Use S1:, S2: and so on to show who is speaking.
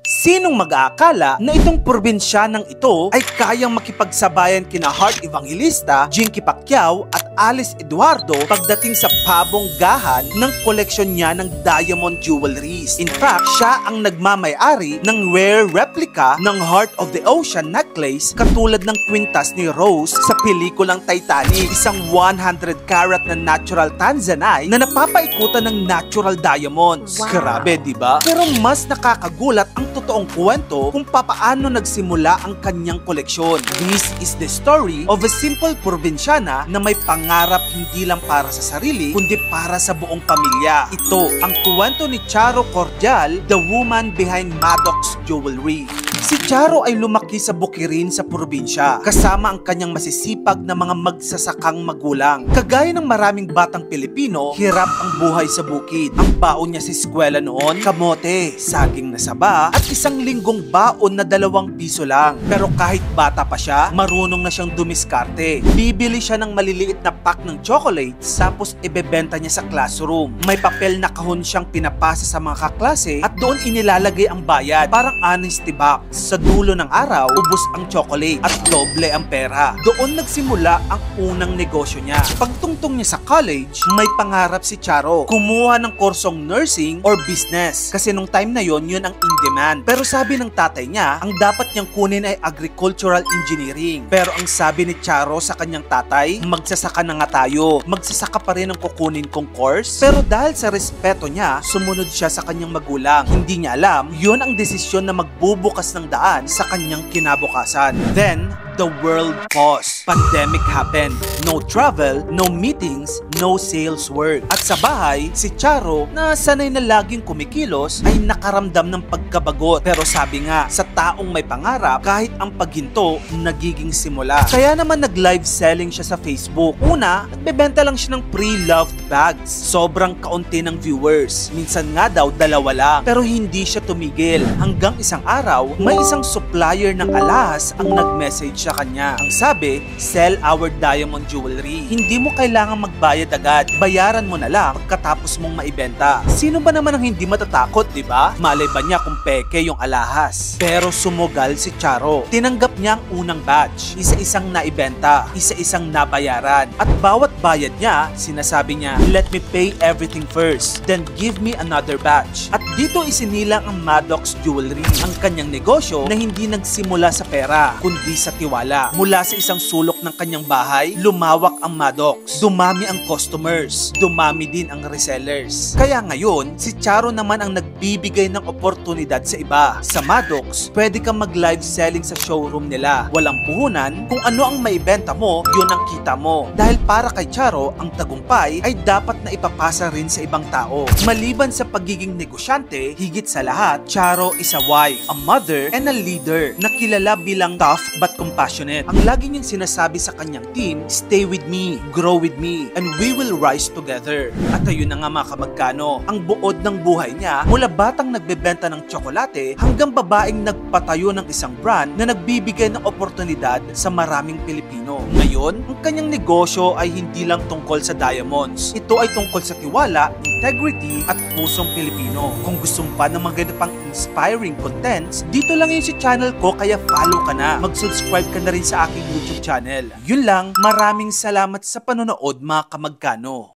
S1: Sinong mag-aakala na itong probinsyanang ito ay kayang makipagsabayan kina Heart Evangelista, Jinky Pacquiao at Alice Eduardo pagdating sa pabonggahan ng koleksyon niya ng diamond jewelries. In fact, siya ang nagmamay-ari ng rare replica ng Heart of the Ocean necklace katulad ng kwintas ni Rose sa pelikulang Titanic, isang 100 carat na natural tanzanite na napapaikutan ng natural diamonds. Wow. Grabe, diba? Pero mas nakakagulat ang totoong kwento kung papaano nagsimula ang kanyang koleksyon. This is the story of a simple probinsyana na may pangarap hindi lang para sa sarili, kundi para sa buong pamilya. Ito ang kwento ni Charo Cordial, the woman behind Maddox Jewelry. Si Charo ay lumaki sa Bukirin sa probinsya, kasama ang kanyang masisipag na mga magsasakang magulang. Kagaya ng maraming batang Pilipino, hirap ang buhay sa bukid. Ang baon niya sa eskwela noon, kamote, saging na saba, at isang linggong baon na 2 piso lang. Pero kahit bata pa siya, marunong na siyang dumiskarte. Bibili siya ng maliliit na pack ng chocolates, tapos ibebenta niya sa classroom. May papel na kahon siyang pinapasa sa mga kaklase at doon inilalagay ang bayad, parang honesty box. Sa dulo ng araw, ubos ang chocolate at doble ang pera. Doon nagsimula ang unang negosyo niya. Pagtungtong niya sa college, may pangarap si Charo. Kumuha ng kursong nursing or business. Kasi nung time na yon, yun ang in-demand. Pero sabi ng tatay niya, ang dapat niyang kunin ay agricultural engineering. Pero ang sabi ni Charo sa kanyang tatay, magsasaka na nga tayo. Magsasaka pa rin ang kukunin kong course. Pero dahil sa respeto niya, sumunod siya sa kanyang magulang. Hindi niya alam, yun ang desisyon na magbubukas ng daan sa kanyang kinabukasan. Then, the world paused. Pandemic happened. No travel, no meetings, no sales work. At sa bahay, si Charo, na sanay na laging kumikilos, ay nakaramdam ng pagkabagot. Pero sabi nga, sa taong may pangarap, kahit ang paghinto, nagiging simula. Kaya naman nag-live selling siya sa Facebook. Una, nagbebenta lang siya ng pre-loved bags. Sobrang kaunti ng viewers. Minsan nga daw, 2 lang. Pero hindi siya tumigil. Hanggang isang araw, may isang supplier ng alahas ang nag-message sa kanya. Ang sabi, sell our diamond jewelry. Hindi mo kailangan magbayad agad. Bayaran mo na lang pagkatapos mong maibenta. Sino ba naman ang hindi matatakot, di ba? Malay ba niya kung peke yung alahas? Pero sumugal si Charo. Tinanggap niya ang unang batch. Isa-isang naibenta. Isa-isang nabayaran. At bawat bayad niya, sinasabi niya, let me pay everything first. Then give me another batch. At dito isinilang ang Maddox Jewelry. Ang kanyang negosyo na hindi nagsimula sa pera, kundi sa tiwala. Mula sa isang sulok ng kanyang bahay, lumawak ang Maddox. Dumami ang customers. Dumami din ang resellers. Kaya ngayon, si Charo naman ang nagbibigay ng oportunidad sa iba. Sa Maddox, pwede kang mag-live selling sa showroom nila. Walang puhunan. Kung ano ang maibenta mo, yun ang kita mo. Dahil para kay Charo, ang tagumpay ay dapat na ipapasa rin sa ibang tao. Maliban sa pagiging negosyante, higit sa lahat, Charo is a wife, a mother, and a leader na kilala bilang tough but compassionate. Ang lagi niyang sinasabi sa kanyang team, stay with me, grow with me, and we will rise together. At ayun na nga mga kamagkano, ang buod ng buhay niya mula batang nagbebenta ng tsokolate hanggang babaeng nagpatayo ng isang brand na nagbibigay ng oportunidad sa maraming Pilipino. Ngayon, ang kanyang negosyo ay hindi lang tungkol sa diamonds. Ito ay tungkol sa tiwala, integrity, at pusong Pilipino. Kung gusto mo pa ng mga ganito pang inspiring contents, dito lang yun sa channel ko, kaya follow ka na. Mag-subscribe ka na rin sa aking YouTube channel. Yun lang, maraming salamat sa panonood mga kamagkano.